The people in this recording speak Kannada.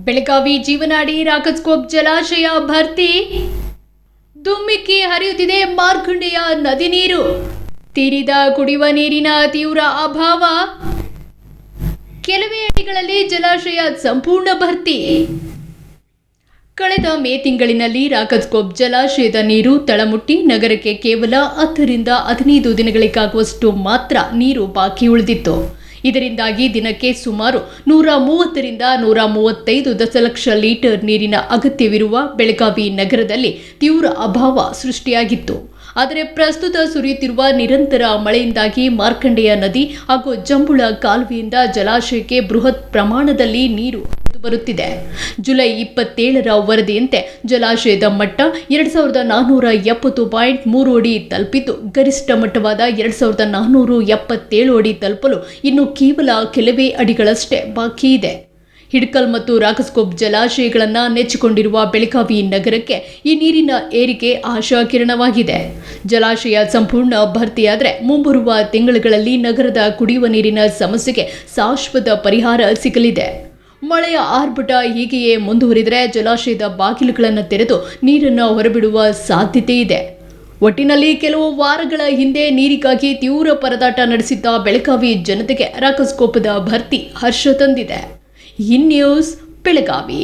ಬೆಳಗಾವಿ ಜೀವನಾಡಿ ರಾಕಸ್ಕೋಪ್ ಜಲಾಶಯ ಭರ್ತಿ, ಧುಮ್ಮಿಕ್ಕಿ ಹರಿಯುತ್ತಿದೆ ಮಾರ್ಕಂಡೆಯ ನದಿ ನೀರು. ತೀರಿದ ಕುಡಿಯುವ ನೀರಿನ ತೀವ್ರ ಅಭಾವ, ಕೆಲವೇ ಅಡಿಗಳಲ್ಲಿ ಜಲಾಶಯ ಸಂಪೂರ್ಣ ಭರ್ತಿ. ಕಳೆದ ಮೇ ತಿಂಗಳಿನಲ್ಲಿ ರಾಕಸ್ಕೋಪ್ ಜಲಾಶಯದ ನೀರು ತಳಮುಟ್ಟಿ ನಗರಕ್ಕೆ ಕೇವಲ 10 ರಿಂದ 15 ದಿನಗಳಿಗಾಗುವಷ್ಟು ಮಾತ್ರ ನೀರು ಬಾಕಿ ಉಳಿದಿತ್ತು. ಇದರಿಂದಾಗಿ ದಿನಕ್ಕೆ ಸುಮಾರು 130 ರಿಂದ 135 ದಶಲಕ್ಷ ಲೀಟರ್ ನೀರಿನ ಅಗತ್ಯವಿರುವ ಬೆಳಗಾವಿ ನಗರದಲ್ಲಿ ತೀವ್ರ ಅಭಾವ ಸೃಷ್ಟಿಯಾಗಿತ್ತು. ಆದರೆ ಪ್ರಸ್ತುತ ಸುರಿಯುತ್ತಿರುವ ನಿರಂತರ ಮಳೆಯಿಂದಾಗಿ ಮಾರ್ಕಂಡೆಯ ನದಿ ಹಾಗೂ ಜಂಬುಳ ಕಾಲುವೆಯಿಂದ ಜಲಾಶಯಕ್ಕೆ ಬೃಹತ್ ಪ್ರಮಾಣದಲ್ಲಿ ನೀರು ಬರುತ್ತಿದೆ. ಜುಲೈ 27ರ ವರದಿಯಂತೆ ಜಲಾಶಯದ ಮಟ್ಟ 2470.3 ಅಡಿ ತಲುಪಿದ್ದು, ಗರಿಷ್ಠ ಮಟ್ಟವಾದ 2477 ಅಡಿ ತಲುಪಲು ಇನ್ನು ಕೇವಲ ಕೆಲವೇ ಅಡಿಗಳಷ್ಟೇ ಬಾಕಿ ಇದೆ. ಹಿಡಕಲ್ ಮತ್ತು ರಾಕಸ್ಕೋಪ್ ಜಲಾಶಯಗಳನ್ನು ನೆಚ್ಚಿಕೊಂಡಿರುವ ಬೆಳಗಾವಿ ನಗರಕ್ಕೆ ಈ ನೀರಿನ ಏರಿಕೆ ಆಶಾಕಿರಣವಾಗಿದೆ. ಜಲಾಶಯ ಸಂಪೂರ್ಣ ಭರ್ತಿಯಾದರೆ ಮುಂಬರುವ ತಿಂಗಳುಗಳಲ್ಲಿ ನಗರದ ಕುಡಿಯುವ ನೀರಿನ ಸಮಸ್ಯೆಗೆ ಶಾಶ್ವತ ಪರಿಹಾರ ಸಿಗಲಿದೆ. ಮಳೆಯ ಆರ್ಭಟ ಹೀಗೆಯೇ ಮುಂದುವರಿದರೆ ಜಲಾಶಯದ ಬಾಗಿಲುಗಳನ್ನು ತೆರೆದು ನೀರನ್ನು ಹೊರಬಿಡುವ ಸಾಧ್ಯತೆ ಇದೆ. ಒಟ್ಟಿನಲ್ಲಿ ಕೆಲವು ವಾರಗಳ ಹಿಂದೆ ನೀರಿಗಾಗಿ ತೀವ್ರ ಪರದಾಟ ನಡೆಸಿದ್ದ ಬೆಳಗಾವಿ ಜನತೆಗೆ ರಾಕಸ್ಕೋಪದ ಭರ್ತಿ ಹರ್ಷ ತಂದಿದೆ. In news Belagavi.